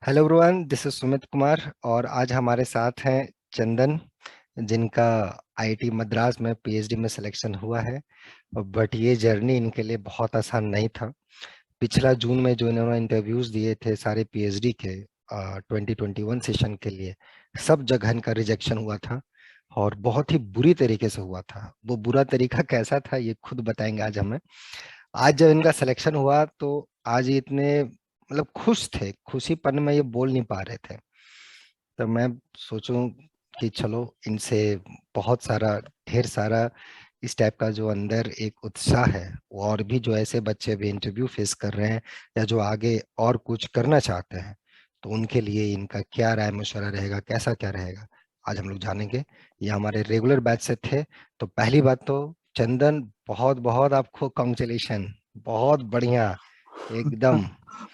Hello everyone, this is Sumit Kumar. और आज हमारे साथ हैं चंदन, जिनका आईआईटी मद्रास में पीएचडी में सिलेक्शन हुआ है। बट ये जर्नी इनके लिए बहुत आसान नहीं था। पिछला जून में जो इन्होंने इंटरव्यूज दिए थे सारे पीएचडी के 2021 सेशन के लिए, सब जगह इनका रिजेक्शन हुआ था और बहुत ही बुरी तरीके से हुआ था। वो बुरा तरीका कैसा था ये खुद बताएंगे आज हमें। आज जब इनका सिलेक्शन हुआ तो आज ये इतने मतलब खुश थे, खुशीपन में ये बोल नहीं पा रहे थे। तो मैं सोचूं कि चलो इनसे बहुत सारा, ढेर सारा इस टाइप का जो अंदर एक उत्साह है, वो और भी जो ऐसे बच्चे भी इंटरव्यू फेस कर रहे हैं या जो आगे और कुछ करना चाहते हैं, तो उनके लिए इनका क्या राय मशवरा रहेगा, कैसा क्या रहेगा, आज हम लोग जानेंगे। ये हमारे रेगुलर बैच से थे। तो पहली बात तो चंदन, बहुत बहुत आपको कॉन्ग्रेचुलेशन, बहुत बढ़िया एकदम।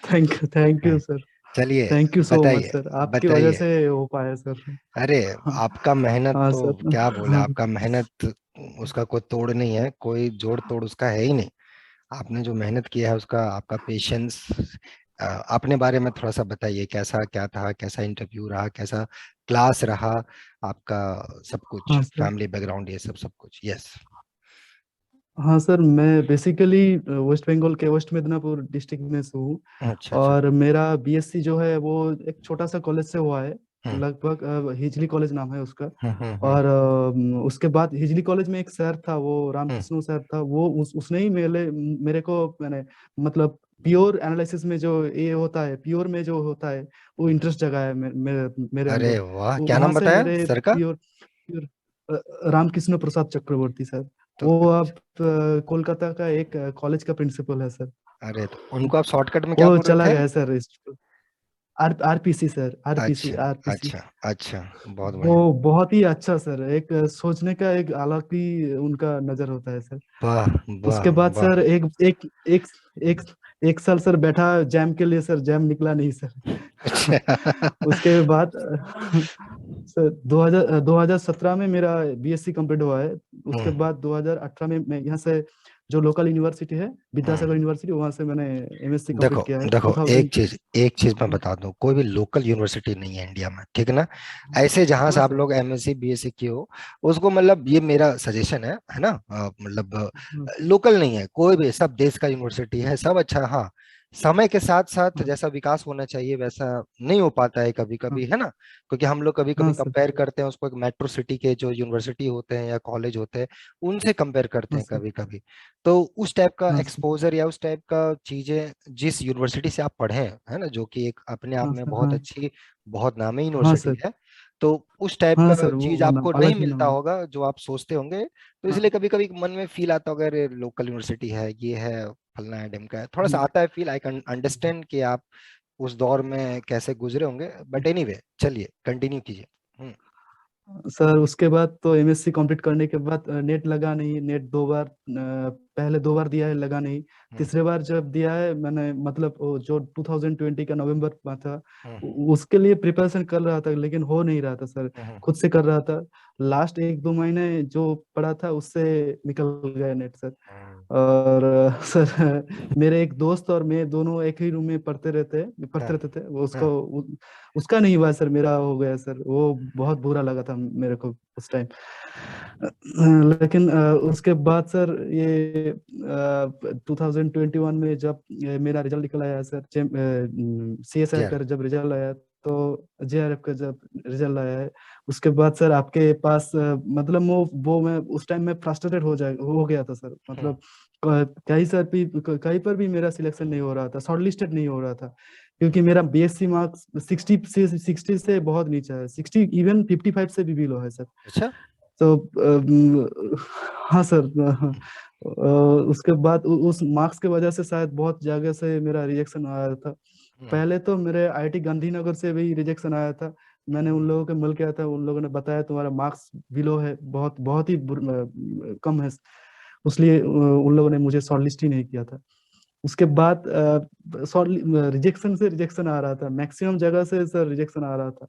Thank you sir. चलिए, थैंक यू सो मच बताइए सर, आपकी वजह बताइए। से हो पाया सर। अरे, हाँ। आपका मेहनत हाँ तो सर। क्या बोले, हाँ। आपका मेहनत उसका कोई तोड़ नहीं है, कोई जोड़ तोड़ उसका है ही नहीं। आपने जो मेहनत किया है उसका, आपका पेशेंस। अपने बारे में थोड़ा सा बताइए, कैसा क्या था, कैसा इंटरव्यू रहा, कैसा क्लास रहा आपका, सब कुछ, हाँ सर। फैमिली बैकग्राउंड, ये सब सब कुछ। यस। हाँ सर, मैं बेसिकली वेस्ट बंगाल के वेस्ट मिदनापुर डिस्ट्रिक्ट में से हूँ। अच्छा अच्छा। और मेरा बीएससी जो है वो एक छोटा सा कॉलेज से हुआ है। हम्म लगभग हिजली कॉलेज नाम है उसका। हम्म। और उसके बाद हिजली कॉलेज में एक सर था, वो हम्म। रामकृष्ण सर था, वो उसने ही मेरे को मैंने मतलब प्योर एनालिसिस में जो ये होता है, प्योर में जो होता है, वो इंटरेस्ट जगा है मेरे अरे अंदर। वाह, क्या वहां नाम से बताया मेरे सर का? प्योर प्योर रामकृष्ण प्रसाद चक्रवर्ती सर। तो वो अब कोलकाता का एक कॉलेज का प्रिंसिपल है सर। अरे, तो उनको आप शॉर्टकट में क्या वो बोल रहे चला थे? गया है सर। आरपीसी सर, आरपीसी अच्छा आरपीसी। अच्छा अच्छा, बहुत वो बढ़िया। बहुत ही अच्छा सर, एक सोचने का एक अलग ही उनका नजर होता है सर। वाह वाह उसके बाद वाह। सर एक एक एक एक एक साल सर बैठा जैम के लिए, सर जैम निकला नहीं सर। अच्छा। उसके बाद सर 2017 में मेरा बीएससी कंप्लीट हुआ है। उसके हम्म बाद 2018 में मैं यहाँ से जो लोकल यूनिवर्सिटी है, विद्यासागर हम्म। यूनिवर्सिटी, वहां से मैंने एमएससी देखो कंप्लीट किया है देखो, 2000। एक चीज मैं बता दूं, कोई भी लोकल यूनिवर्सिटी नहीं है इंडिया में, ठीक है ना। ऐसे जहां से हाँ आप सर। लोग एमएससी बीएससी किए हो, उसको मतलब ये मेरा सजेशन है ना, मतलब हाँ लोकल नहीं है कोई भी, सब देश का यूनिवर्सिटी है, सब अच्छा। हाँ, समय के साथ साथ हाँ जैसा विकास होना चाहिए वैसा नहीं हो पाता है कभी हाँ। कभी, है ना। क्योंकि हम लोग कभी कभी हाँ सर। कंपेयर करते हैं उसको एक मेट्रो सिटी के जो यूनिवर्सिटी होते हैं या कॉलेज होते हैं, उनसे कंपेयर करते हाँ हैं सर। कभी कभी। तो उस टाइप का हाँ सर। एक्सपोजर या उस टाइप का चीजें जिस यूनिवर्सिटी से आप पढ़े हैं, है ना, जो कि एक अपने आप हाँ में सर। बहुत हाँ। अच्छी, बहुत नामी हाँ यूनिवर्सिटी सर। है, तो उस टाइप हाँ का सर, चीज वो नाम आपको नहीं अलग ही मिलता नाम है। होगा जो आप सोचते होंगे। तो हाँ। इसलिए कभी कभी मन में फील आता होगा, अरे लोकल यूनिवर्सिटी है, ये है, फलना है ढिमका है, थोड़ा सा हम्म। आता है फील। आई कैन अंडरस्टैंड कि आप उस दौर में कैसे गुजरे होंगे। बट एनीवे, चलिए कंटिन्यू कीजिए। सर उसके बाद तो एमएससी कंप्लीट करने के बाद नेट लगा नहीं। नेट दो बार पहले दो बार दिया है, लगा नहीं। हम्म तीसरे बार जब दिया है मैंने, मतलब वो जो 2020 का नवंबर में था, हम्म उसके लिए प्रिपरेशन कर रहा था, लेकिन हो नहीं रहा था सर। हम्म खुद से कर रहा था। लास्ट एक दो महीने जो पढ़ा था उससे निकल गया नेट सर। हम्म। और सर मेरे एक दोस्त और मैं दोनों एक ही रूम में हाँ पढ़ते रहते थे। वो हाँ। उसका नहीं हुआ सर, मेरा हो गया सर। वो बहुत बुरा लगा था मेरे को उस टाइम। लेकिन उसके बाद सर ये 2021 में जब मेरा रिजल्ट निकल आया सर, सीएसआर यार, का जब रिजल्ट आया, तो जेआरएफ का जब रिजल्ट आया है, उसके बाद सर आपके पास मतलब वो मैं उस टाइम में फ्रस्ट्रेटेड हो गया था सर। हम्म मतलब कहीं पर भी मेरा सिलेक्शन नहीं हो रहा था, शॉर्ट लिस्टेड नहीं हो रहा था। क्योंकि मेरा बीएससी मार्क्स 60 से बहुत नीचे है, 60, इवन 55 से भी बिलो है सर। अच्छा। तो हाँ सर। उसके बाद उस मार्क्स के वजह से शायद बहुत जगह से मेरा रिजेक्शन आया था। हम्म पहले तो मेरे आईआईटी गांधीनगर से भी रिजेक्शन आया था। मैंने उन हम्म लोगों के मिल किया था, उन लोगों ने बताया तुम्हारा मार्क्स बिलो है, बहुत बहुत ही कम है। इसलिए उन लोगों ने मुझे शॉर्ट लिस्ट ही नहीं किया था। उसके बाद शॉर्ट रिजेक्शन से रिजेक्शन आ रहा था, मैक्सिमम जगह से सर रिजेक्शन आ रहा था।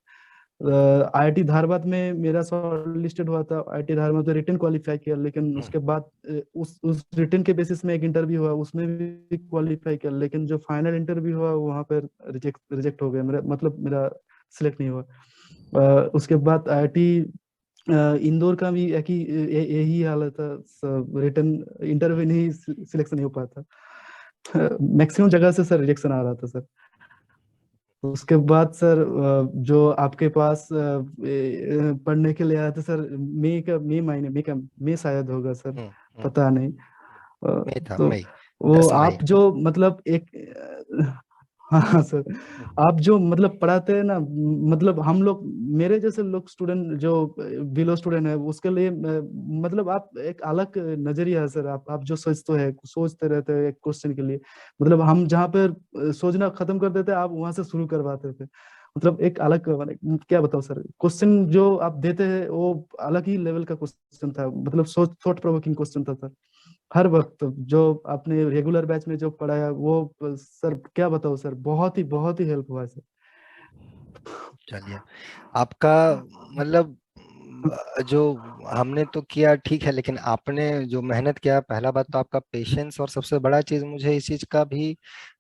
आईआईटी धारवाद में मेरा शॉर्ट लिस्टेड हुआ था, आईआईटी धारवाद में रिटन क्वालिफाई किया, लेकिन हम्म, उसके बाद उस रिटन के बेसिस में एक इंटरव्यू हुआ, उसमें भी क्वालिफाई किया, लेकिन जो फाइनल इंटरव्यू हुआ वहाँ पर रिजेक्ट रिजेक्ट हो गया मेरा, मतलब मेरा सिलेक्ट नहीं हुआ। उसके बाद आईआईटी इंदौर का भी एक ही यही हालत था, सब रिटन इंटरव्यू नहीं, सिलेक्शन नहीं हो पाता, मैक्सिमम जगह से सर रिजेक्शन आ रहा था सर। उसके बाद सर जो आपके पास पढ़ने के लिए आया था सर, मई शायद होगा सर, हम्म, हम्म, पता नहीं। मई था, तो मई, वो 10 मई। आप जो मतलब एक हाँ सर, हम्म, आप जो मतलब पढ़ाते हैं ना, मतलब हम लोग, मेरे जैसे लोग स्टूडेंट जो बिलो स्टूडेंट है उसके लिए मतलब आप एक अलग नजरिया है सर, आप जो सोचते रहते हैं एक क्वेश्चन के लिए, मतलब हम जहाँ पे सोचना खत्म कर देते आप वहां से शुरू करवाते थे, मतलब एक अलग माने क्या बताओ सर, क्वेश्चन जो आप देते हैं वो अलग ही लेवल का क्वेश्चन था, मतलब सोच थॉट प्रोवोकिंग क्वेश्चन था सर, हर वक्त जो आपने रेगुलर बैच में जो पढ़ाया वो सर क्या बताओ सर, बहुत ही हेल्प हुआ है सर। चलिए, आपका मतलब जो हमने तो किया ठीक है, लेकिन आपने जो मेहनत किया, पहला बात तो आपका पेशेंस, और सबसे बड़ा चीज मुझे इस चीज का भी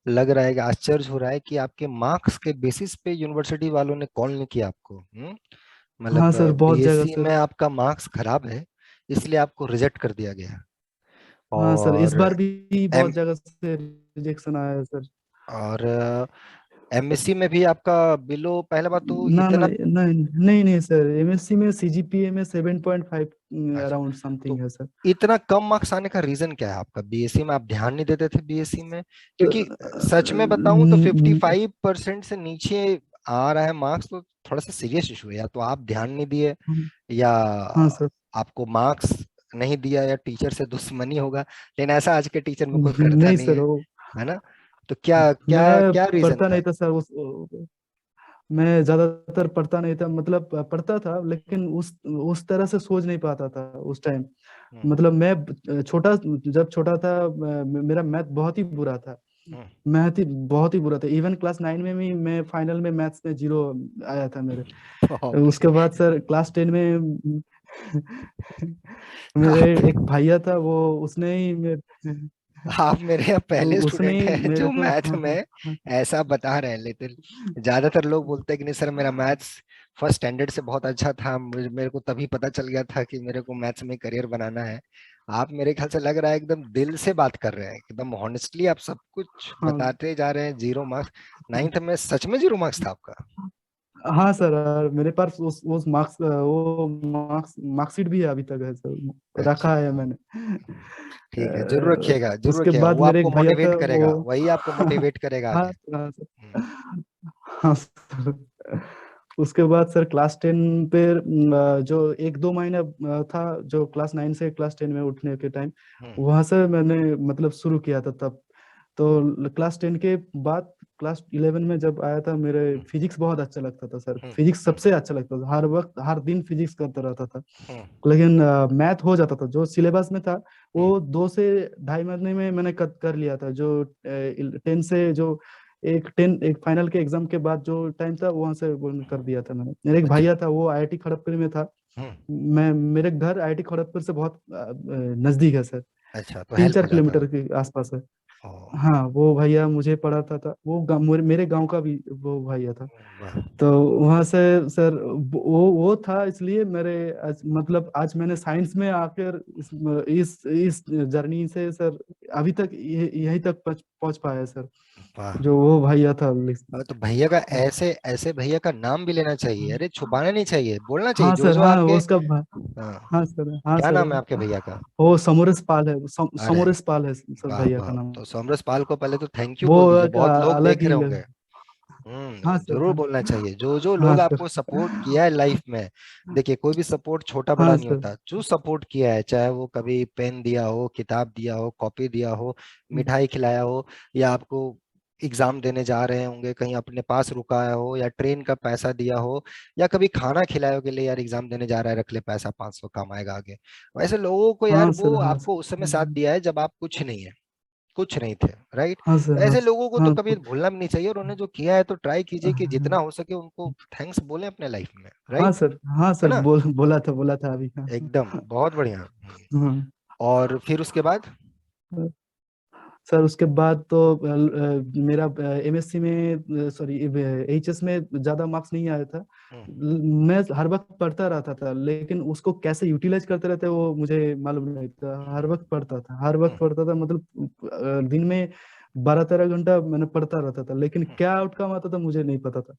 लग रहा है कि आश्चर्य हो रहा है कि आपके मार्क्स के बेसिस पे यूनिवर्सिटी वालों ने कॉल नहीं किया आपको। हाँ मतलब सर, बहुत जगह बीएससी सर। में आपका मार्क्स खराब है, इसलिए आपको रिजेक्ट कर दिया गया। हाँ सर, इस और बार भी बहुत एम जगह से रिजेक्शन आया है सर। और एमएससी में भी आपका बिलो, पहला बात तो ना ना इतना। ना, नहीं नहीं सर, एमएससी में सीजीपीए में 7.5 अच्छा, अराउंड तो समथिंग है सर। इतना कम मार्क्स आने का रीजन क्या है आपका? बीएससी में आप ध्यान नहीं देते थे बीएससी में? क्योंकि सच में बताऊं तो 55% से नीचे आ रहा है मार्क्स, तो थोड़ा सा सीरियस इशू है। या तो आप ध्यान नहीं दिए, या हाँ सर। आपको मार्क्स नहीं दिया, या टीचर से दुश्मनी होगा, लेकिन ऐसा आज के टीचर में कोई करता नहीं नहीं सर, है, वो है ना? तो क्या क्या मैं क्या रीजन पढ़ता था? नहीं था सर उस, मैं ज्यादातर पढ़ता नहीं था, मतलब पढ़ता था लेकिन उस तरह से सोच नहीं पाता था उस टाइम, हम्म, मतलब मैं छोटा, जब छोटा था मेरा मैथ बहुत ही बुरा था, हम्म। मैथ ही बहुत ही बुरा था, इवन क्लास 9 में भी मैं फाइनल में मैथ्स में 0 आया था मेरे। बाप उसके बाद सर क्लास 10 में मेरे रे। एक भैया था, वो उसने ही मेरे, आप मेरे यहाँ पहले उसने स्टूडेंट ही हैं मेरे जो को, मैथ हाँ हाँ में हाँ ऐसा बता रहे हैं, लेकिन ज्यादातर लोग बोलते हैं कि नहीं सर, मेरा मैथ्स फर्स्ट स्टैंडर्ड से बहुत अच्छा था, मेरे को तभी पता चल गया था कि मेरे को मैथ्स में करियर बनाना है। आप मेरे ख्याल से लग रहा है एकदम दिल से बात कर रहे हैं, एकदम ऑनेस्टली आप सब कुछ हाँ बताते जा रहे हैं। 0 मार्क्स? नाइन्थ में सच में 0 मार्क्स था आपका? हाँ सर, और मेरे पास उस मार्क्स, वो मार्कशीट भी है अभी तक है सर, अच्छा, रखा है मैंने। ठीक है, जरूर रखिएगा, जरूर उसके रखिएगा, बाद वो मेरे आपको एक भैया मोटिवेट था वो करेगा, वही आपको मोटिवेट करेगा हाँ आगे। हाँ सर, हम्म, हाँ सर। उसके बाद सर क्लास 10 पे जो 1-2 महीना था, जो क्लास 9 से क्लास 10 में उठने के टाइम, हम्म, वहां से मैंने मतलब शुरू किया था तब। तो क्लास 10 के बाद क्लास 11 में जब आया था, मेरे हम्म, फिजिक्स बहुत अच्छा लगता था सर, हम्म, फिजिक्स हम्म, सबसे अच्छा लगता था, हर वक्त हर दिन फिजिक्स करता रहता था, हम्म, लेकिन मैथ हो जाता था जो सिलेबस में था, हम्म। वो 2 से ढाई महीने में मैंने कर लिया था, जो 10 से जो एक फाइनल के एग्जाम के बाद जो टाइम था वहां से वो कर दिया था मैंने। मेरे एक अच्छा। भैया था, वो आईआईटी खड़गपुर में था, हम्म। मैं मेरे घर आईआईटी खड़गपुर से बहुत नजदीक है सर, अच्छा, तो तीन हेल्प चार हो जाता। किलोमीटर के आसपास है। ओ, हाँ, वो भैया मुझे पढ़ाता था, वो मेरे गांव का भी वो भैया था। वाह। तो वहां से सर वो था, इसलिए मतलब आज मैंने साइंस में आकर इस जर्नी से सर अभी तक यहीं तक पहुंच पाया है सर, वाह। जो वो भैया था। तो भैया का, ऐसे ऐसे भैया का नाम भी लेना चाहिए, अरे छुपाना नहीं चाहिए, बोलना चाहिए हाँ जो सर, जो हाँ आपके। वो उसका हाँ, हाँ सर, हाँ क्या सर, नाम है आपके भैया का? वो समोरस पाल है, अरे, समोरस पाल है सर वाह भैया का वाह, नाम। तो सोमरस पाल को पहले तो थैंक यू वो बोल दीजिए, एक बहुत लोग अलग देख ही रहे लेवल। होंगे। हाँ सर, जरूर हाँ बोलना चाहिए, जो जो हाँ लोग सर, आपको सपोर्ट किया है लाइफ में। देखिए, कोई भी सपोर्ट छोटा बड़ा हाँ नहीं सर। होता, जो सपोर्ट किया है, चाहे वो कभी पेन दिया हो, किताब दिया हो, कॉपी दिया हो, मिठाई खिलाया हो, या आपको एग्जाम देने जा रहे होंगे कहीं अपने पास रुकाया हो, या ट्रेन का पैसा दिया हो, या कभी खाना खिलाया हो कि ले यार एग्जाम देने जा रहा है, रख ले पैसा, 500 काम आएगा आगे। वैसे लोगों को यार, हाँ वो सर, हाँ आपको उस समय सर। साथ दिया है जब आप कुछ नहीं है। कुछ नहीं थे, राइट। हाँ सर, हाँ ऐसे सर, लोगों को तो हाँ कभी भूलना भी नहीं चाहिए, और उन्होंने जो किया है तो ट्राई कीजिए कि जितना हाँ हो सके उनको थैंक्स बोले अपने लाइफ में, हाँ राइट। सर, हाँ है सर, ना। बोला था अभी, हाँ। एकदम बहुत बढ़िया। हाँ। और फिर उसके बाद। सर उसके बाद तो मेरा एमएससी में, सॉरी, एचएस में ज्यादा मार्क्स नहीं आया था। हम्म, मैं हर वक्त पढ़ता रहता था, लेकिन उसको कैसे यूटिलाइज करते रहते वो मुझे मालूम नहीं था। हर वक्त पढ़ता था, हर वक्त हम्म, पढ़ता था, मतलब दिन में 12-13 घंटा मैंने पढ़ता रहता था, लेकिन हम्म, क्या आउटकम आता था मुझे नहीं पता था।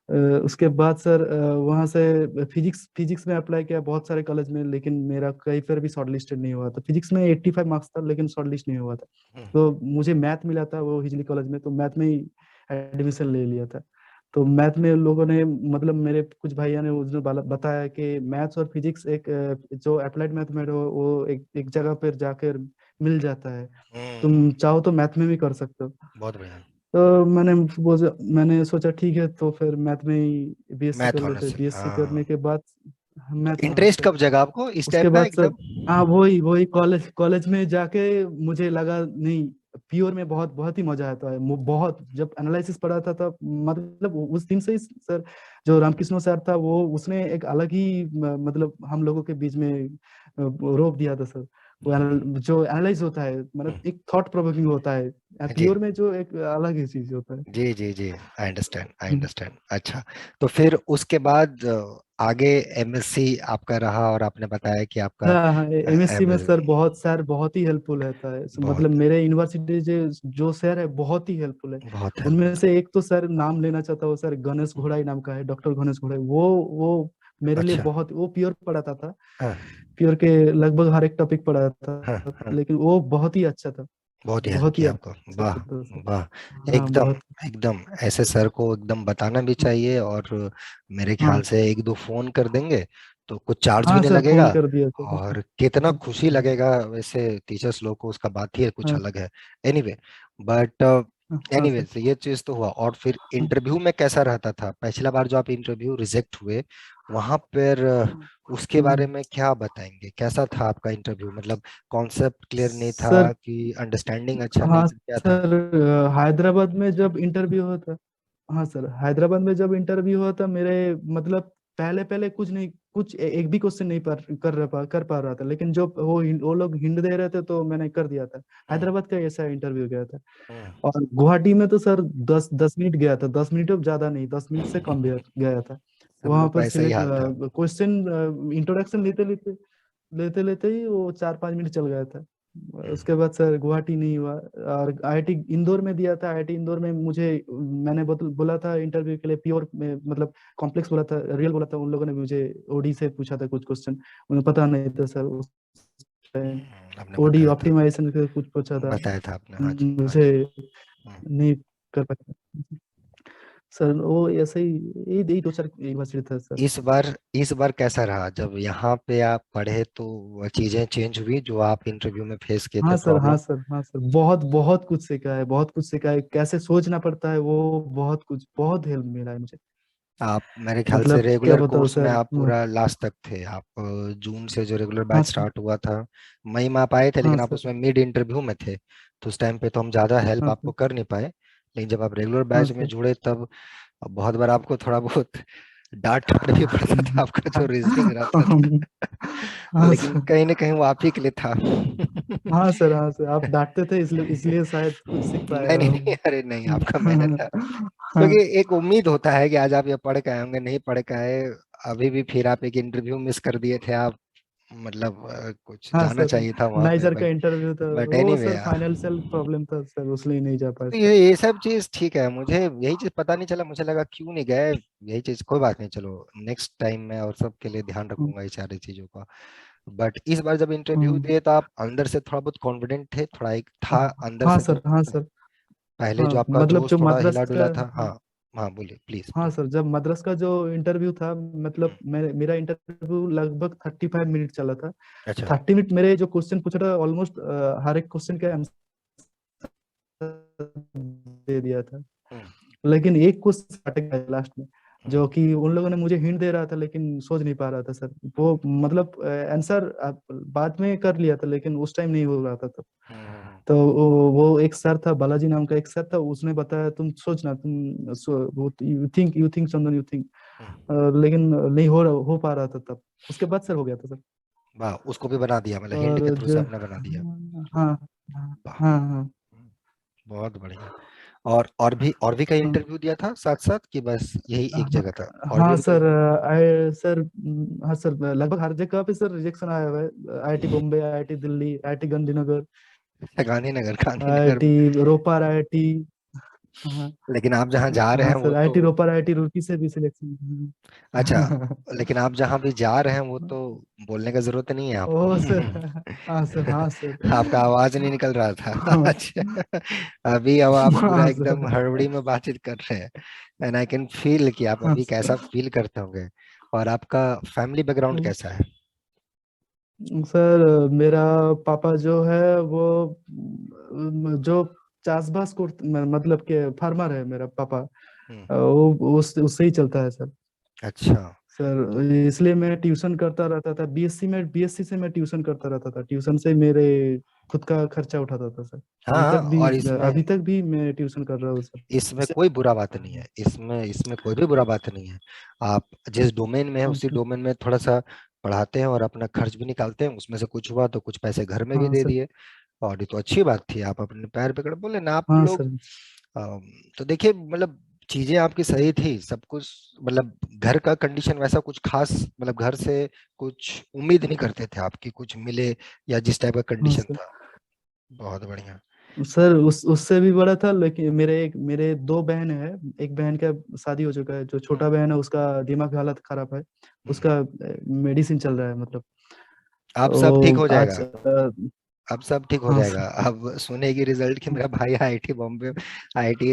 हम्म, उसके बाद सर वहाँ से फिजिक्स में अप्लाई किया बहुत सारे कॉलेज में, लेकिन मेरा कहीं पर भी शॉर्ट लिस्टेड नहीं हुआ था। फिजिक्स में 85 मार्क्स था, लेकिन शॉर्ट लिस्ट नहीं हुआ था। हम्म, तो मुझे मैथ मिला था वो हिजली कॉलेज में, तो मैथ में ही एडमिशन ले लिया था। तो मैथ में लोगों ने, मतलब मेरे कुछ भाइयों ने उसने बताया कि मैथ्स और फिजिक्स एक जो अप्लाइड मैथ में हो वो एक जगह पर जाकर मिल जाता है। हम्म, तुम चाहो तो मैथ में भी कर सकते हो। बहुत बढ़िया। तो मैंने सोचा ठीक है, तो फिर मैथ में ही बीएससी कर मैथ लेते होने हैं। से, बीएससी हाँ। करने के बाद तो मैथ, हाँ इंटरेस्ट सर। कब जगा आपको इस उसके टाइप का बाद सर, एकदम। हाँ वही वही कॉलेज कॉलेज में जाके मुझे लगा नहीं, प्योर में बहुत बहुत ही मजा आता है। बहुत, जब एनालिसिस पढ़ा था तब, मतलब उस दिन से ही सर, जो रामकृष्ण सर था वो, उसने एक अलग ही मतलब हम लोगों के बीच में रोक दिया था सर। वो जो एनालाइज होता है, मतलब हम्म, एक थॉट प्रोवोकिंग होता है, जी प्योर में जो एक अलग ही चीज होता है। जी जी जी, I understand I hmm. Understand. अच्छा, तो फिर उसके बाद आगे एमएससी आपका रहा, और आपने बताया कि आपका हाँ हाँ, एमएससी में एमएस सर बहुत ही हेल्पफुल रहता है। मतलब बहुत मेरे यूनिवर्सिटी जो सर है बहुत ही हेल्पफुल है। बहुत हेल्पफुल। उनमें से एक तो सर नाम लेना चाहता हूँ, सर गणेश घोड़ाई नाम का है, डॉक्टर गणेश घोड़ाई। वो मेरे लिए अच्छा, बहुत, वो प्योर पढ़ाता था। हाँ प्योर के लगभग हर एक टॉपिक हाँ पढ़ाता था, हाँ, लेकिन वो बहुत ही अच्छा था। बहुत ही हेल्प बहुत ही किया आपको। अच्छा वाह था सर। वाह, हाँ एकदम बहुत। एकदम ऐसे सर को एकदम बताना भी चाहिए, और मेरे ख्याल हाँ से एक दो फोन कर देंगे तो कुछ चार्ज भी हाँ नहीं सर, फोन लगेगा। कर दिया सर। और कितना खुशी लगेगा वैसे टीचर्स लोग को, उसका बात ही कुछ हाँ अलग है। एनीवे, बट हाँ सर। एनीवे, ये चीज तो हुआ। और फिर इंटरव्यू में कैसा रहता था पिछला बार जो आप इंटरव्यू रिजेक्ट हुए वहां पर, उसके बारे हाँ में क्या बताएंगे, कैसा था आपका इंटरव्यू, मतलब कॉन्सेप्ट क्लियर नहीं था सर। कि अंडरस्टैंडिंग अच्छा नहीं हाँ था, क्या था। सर, हैदराबाद में जब इंटरव्यू होता, हाँ सर, हैदराबाद में जब इंटरव्यू हुआ था मेरे, मतलब पहले पहले कुछ नहीं, एक भी क्वेश्चन नहीं कर पा रहा था, लेकिन जो वो लोग हिंट दे रहे थे तो मैंने कर दिया था। हम्म, हैदराबाद का ऐसा इंटरव्यू गया था। हम्म, और गुवाहाटी में तो सर 10 10 मिनट गया था, 10 मिनट अब ज्यादा नहीं, 10 मिनट से कम गया था। सब वहां लोग का पर ऐसा ही सिलेक्ट हाल था। क्वेश्चन इंट्रोडक्शन लेते लेते ही वो 4-5 मिनट चल गया था। हम्म, उसके बाद सर गुवाहाटी नहीं हुआ। और आईआईटी इंदौर में दिया था। आईआईटी इंदौर में मुझे, मैंने बोला था इंटरव्यू के लिए प्योर में, मतलब कॉम्प्लेक्स बोला था, रियल बोला था। उन लोगों ने मुझे ओडी से पूछा था कुछ क्वेश्चन, उन्हें पता नहीं था सर उस टाइम। आपने ओडी बताया था। ऑप्टिमाइजेशन का कुछ पूछा था, बताया था आपने, हाँ जी हाँ मुझे जी। हम्म। नहीं कर पाया सर। वो ऐसे ही, यही 2-4 यूनिवर्सिटी था सर। इस बार कैसा रहा जब यहाँ पे आप पढ़े, तो वो चीजें चेंज हुई जो आप इंटरव्यू में फेस किए थे, हाँ सर, हाँ प्रॉब्लम। सर, हाँ सर, बहुत बहुत कुछ सीखा है, बहुत कुछ सीखा है, कैसे सोचना पड़ता है वो, बहुत कुछ, बहुत हेल्प मिला है मुझे। आप मेरे ख्याल से मतलब क्या रेगुलर बताओ कोर्स में सर। आप पूरा लास्ट तक थे, आप जून से जो रेगुलर हाँ बैच सर, स्टार्ट हुआ था, मई में आप आए थे, हाँ लेकिन आप सर, उसमें मिड इंटरव्यू में थे, तो उस टाइम पे तो हम ज्यादा हेल्प हाँ आपको सर, कर नहीं पाए। लेकिन जब आप रेगुलर हाँ बैच में सर। जुड़े तब बहुत बार आपको थोड़ा बहुत डांट वाट भी पड़ता था, आपका जो रीजनिंग रहता था। हाँ लेकिन सर, कहीं ना कहीं वो आप ही के लिए था। हाँ सर, हाँ सर, आप डांटते थे, इसलिए इसलिए शायद कुछ सीख पाए नहीं नहीं हो। नहीं, अरे नहीं, आपका मेहनत था। हाँ क्योंकि एक उम्मीद होता है कि आज आप ये पढ़ के आए होंगे, नहीं पढ़ के आए, अभी भी फिर आप एक इंटरव्यू मिस कर दिए थे आप, मतलब कुछ हाँ जाना सर, चाहिए था वहां पे, नाइजर का बट इंटरव्यू था वो एनीवे सर, यार। फाइनेंशियल प्रॉब्लम था सर, इसलिए नहीं जा पाया सर। ये सब चीज ठीक है, मुझे यही चीज पता नहीं चला, मुझे लगा क्यों नहीं गए। यही चीज कोई बात नहीं, चलो नेक्स्ट टाइम मैं और सबके लिए ध्यान हम्म, रखूंगा ये सारी चीजों का। बट इस बार जब इंटरव्यू हम्म। दिए तो आप अंदर से थोड़ा बहुत कॉन्फिडेंट थे, थोड़ा एक था अंदर हाँ से जो सर, हाँ सर। पहले हाँ जो आपका मतलब जोश जो थोड़ा मद्रास हिला का, डुला था, हाँ। हाँ बोलिए प्लीज हाँ प्लीज। सर, जब मद्रास का जो इंटरव्यू था, मतलब मेरा इंटरव्यू लगभग 35 मिनट चला था। अच्छा। 30 मिनट मेरे जो क्वेश्चन पूछा था, ऑलमोस्ट हर एक क्वेश्चन का आंसर दे दिया था, हम्म, लेकिन एक क्वेश्चन अटक गया लास्ट में। जो कि उन लोगों ने मुझे हिंट दे रहा था लेकिन सोच नहीं पा रहा था सर। वो मतलब आंसर बाद में कर लिया था लेकिन उस टाइम नहीं हो रहा था तब। हम्म। तो वो एक सर था, बालाजी नाम का एक सर था, उसने बताया तुम सोचना, तुम वो you think Chandan, you think. Hmm. लेकिन नहीं हो पा रहा था तब। उसके बाद सर हो गया था सर। वाह, उसको भी बना दिया, मतलब हिंट के और थ्रू से जो आपने बना दिया। हाँ हाँ वाह। हाँ हाँ बहुत बढ़िया। और भी कहीं हाँ इंटरव्यू दिया था साथ साथ कि बस यही एक हाँ जगह था, और हाँ भी सर। कहीं? सर हाँ सर, लगभग हर जगह पे सर रिजेक्शन आया हुआ है। IIT Bombay, IIT Delhi, IIT Gandhinagar, अच्छा, गांधीनगर, गांधीनगर में। IIT Ropar, IIT. हाँ लेकिन आप जहाँ जा रहे हाँ हैं वो सर, तो, आईआईटी रोपर, आईआईटी रुड़की से भी सिलेक्शन। अच्छा, लेकिन आप जहाँ भी जा रहे हैं वो तो बोलने का जरूरत नहीं है आपको। ओ सर। हाँ सर, हाँ सर। आपका आवाज नहीं निकल रहा था। हाँ अच्छा, अभी अब आप पूरा हाँ एकदम सर। हड़बड़ी में बातचीत कर रहे हैं, एंड आई कैन फील कि आप हाँ अभी कैसा फील करते होंगे। और आपका फैमिली बैकग्राउंड सर। कैसा है? सर मेरा पापा जो है वो जो चासबास को मतलब के फार्मर है मेरा पापा। हम्म। वो उससे ही चलता है सर। अच्छा। तो सर इसलिए मैं ट्यूशन करता रहता था, बीएससी से मैं ट्यूशन करता रहता था, ट्यूशन से मेरे खुद का खर्चा उठाता था सर। हाँ हाँ, और अभी इसमें तक भी मैं ट्यूशन कर रहा हूँ सर। इसमें कोई बुरा बात नहीं है, इसमें इसमें कोई भी बुरा बात नहीं है। आप जिस डोमेन में है हाँ उसी सर। डोमेन में थोड़ा सा पढ़ाते हैं और अपना खर्च भी निकालते हैं, उसमें से कुछ हुआ तो कुछ पैसे घर में भी हाँ दे सर। दिए। और ये तो अच्छी बात थी, आप अपने पैर पे खड़े बोले ना आप हाँ लोग। सर। अम, तो देखिए, मतलब चीजें आपकी सही थी सब कुछ, मतलब घर का कंडीशन वैसा कुछ खास, मतलब घर से कुछ उम्मीद नहीं करते थे आपकी कुछ मिले, या जिस टाइप का हाँ कंडीशन सर। था। बहुत बढ़िया। सर उससे भी बड़ा था, लेकिन मेरे दो बहन है। एक बहन का शादी हो चुका है, जो हम्म। छोटा बहन है उसका दिमाग की हालत खराब है। हम्म। उसका मेडिसिन चल रहा है मतलब। अब सब ठीक हो आज जाएगा, अब सब ठीक हो हाँ जाएगा। सर। अब सुने की रिजल्ट कि मेरा भाई आईआईटी बॉम्बे, आईआईटी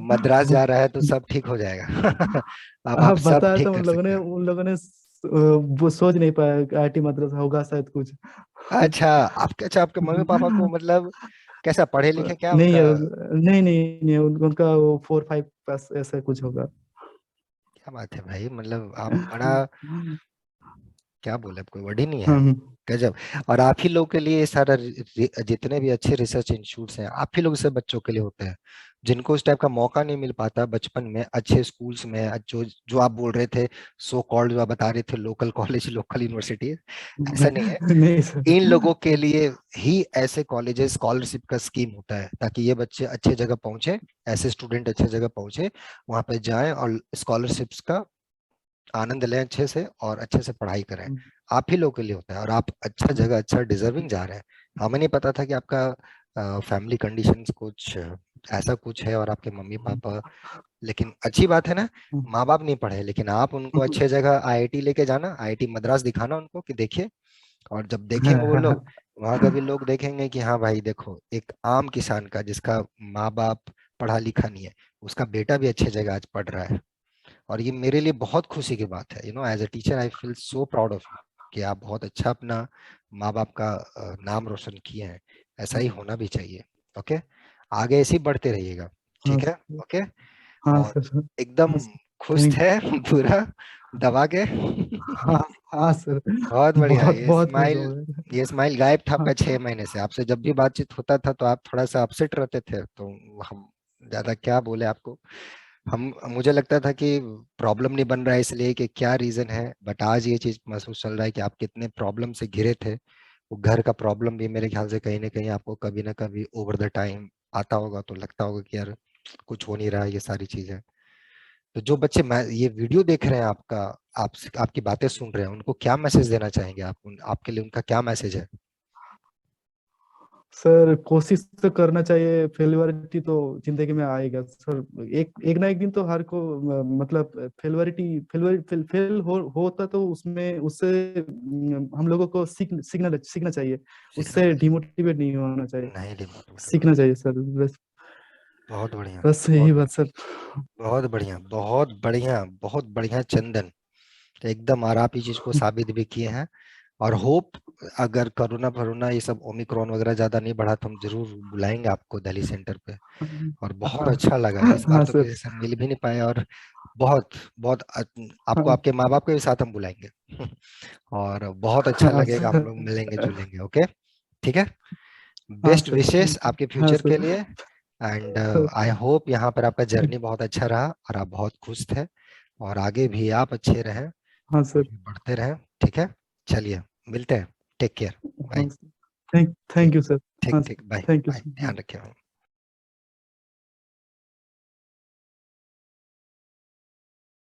मद्रास जा रहा है, तो सब ठीक हो जाएगा। अब आप आप सब बताया था, ठीक कर सकते हैं। उन लोगों ने वो सोच नहीं पाया आईटी मद्रास होगा शायद कुछ। अच्छा, आपके मम्मी पापा को मतलब कैसा, पढ़े लिखे क्या नहीं उनका? नहीं नहीं नहीं, उनका वो 4-5 पास ऐसा कुछ होगा। क्या बात है भाई, मतलब आप बड़ा, क्या बोले, अब कोई वर्ड ही नहीं है। हाँ गजब। और आप ही लोग के लिए ये सारा जितने भी अच्छे रिसर्च इंस्टीट्यूट्स हैं, आप ही लोग से बच्चों के लिए होते हैं, जिनको उस टाइप का मौका नहीं मिल पाता बचपन में अच्छे स्कूल्स में, जो जो आप बोल रहे थे, सो कॉल्ड, जो आप बता रहे थे लोकल कॉलेज, लोकल यूनिवर्सिटी, ऐसा नहीं है। नहीं सर। इन लोगों के लिए ही ऐसे कॉलेजेस स्कॉलरशिप का स्कीम होता है, ताकि ये बच्चे अच्छे जगह पहुंचे, ऐसे स्टूडेंट अच्छे जगह पहुंचे, वहां पे जाएं और स्कॉलरशिप्स का आनंद लें अच्छे से, और अच्छे से पढ़ाई करें। आप ही लोग के लिए होता है, और आप अच्छा जगह, अच्छा डिजर्विंग जा रहे हैं। हमें नहीं पता था कि आपका फैमिली कंडीशंस कुछ ऐसा कुछ है, और आपके मम्मी पापा, लेकिन अच्छी बात है ना। माँ बाप नहीं पढ़े, लेकिन आप उनको अच्छे जगह आईआईटी लेके जाना, आईआईटी मद्रास दिखाना उनको कि देखिए। और जब देखेंगे वो लोग, वहां का भी लोग देखेंगे कि हाँ भाई देखो, एक आम किसान का जिसका माँ बाप पढ़ा लिखा नहीं है, उसका बेटा भी अच्छे जगह आज पढ़ रहा है। और ये मेरे लिए बहुत खुशी की बात है, as a teacher I feel so proud of you, कि आप बहुत अच्छा अपना माँ बाप का नाम रोशन किए हैं। ऐसा ही होना भी चाहिए। ओके, आगे ऐसे ही बढ़ते रहिएगा। हाँ ठीक है। सर। ओके। हाँ और सर। एकदम हाँ सर। खुश थैंक। थे पूरा दबा के। हाँ हाँ सर। बहुत बढ़िया। बहुत बहुत खुश हो गए। ये स्माइल गायब था हाँ आपका 6 महीने से, आपसे जब भी बातचीत होता था तो आप थोड़ा सा अपसेट रहते थे, तो हम ज्यादा क्या बोले आपको। हम मुझे लगता था कि प्रॉब्लम नहीं बन रहा है इसलिए कि क्या रीजन है, बट आज ये चीज महसूस चल रहा है कि आप कितने प्रॉब्लम से घिरे थे। वो घर का प्रॉब्लम भी मेरे ख्याल से कहीं ना कहीं आपको कभी ना कभी ओवर द टाइम आता होगा, तो लगता होगा कि यार कुछ हो नहीं रहा है, ये सारी चीजें। तो जो बच्चे ये वीडियो देख रहे हैं आपका, आपकी बातें सुन रहे हैं, उनको क्या मैसेज देना चाहेंगे आप, आपके लिए उनका क्या मैसेज है? सर कोशिश तो करना चाहिए, फेलियरिटी तो जिंदगी में आएगा सर। एक एक ना एक दिन तो हर को मतलब फेलियरिटी फेल होता तो उसमें उससे हम लोगों को सीखना चाहिए। सीखना उससे चाहिए, डिमोटिवेट नहीं होना चाहिए। नहीं डिमोटिवेट होना सीखना चाहिए। चाहिए सर, बस। बहुत बढ़िया। बस यही बहुत बात सर। बहुत बढ़िया, बहुत बढ़िया, बहुत बढ़िया चंदन। तो एकदम, और आप ये चीज को साबित भी किए हैं। और होप, अगर कोरोना वरोना ये सब ओमिक्रॉन वगैरह ज्यादा नहीं बढ़ा तो हम जरूर बुलाएंगे आपको दिल्ली सेंटर पे। और बहुत हाँ अच्छा लगा, इस बार हाँ तो सर। किसी से मिल भी नहीं पाए, और बहुत बहुत आपको हाँ आपके माँ बाप के भी साथ हम बुलाएंगे और बहुत अच्छा हाँ लगेगा, हम लोग मिलेंगे सर। जुलेंगे। ओके, ठीक है। हाँ best sir, wishes thank you. आपके हाँ फ्यूचर के सर। लिए। एंड आई होप यहाँ पर आपका जर्नी बहुत अच्छा रहा और आप बहुत खुश थे, और आगे भी आप अच्छे रहें, हाँ सर। आगे बढ़ते रहें। ठीक है, चलिए मिलते हैं। Take care. बाय। हाँ सर, थैंक ठीक, थैंक यू सर। ठीक हाँ ठीक, sir, bye thank you bye, sir. ध्यान रखें।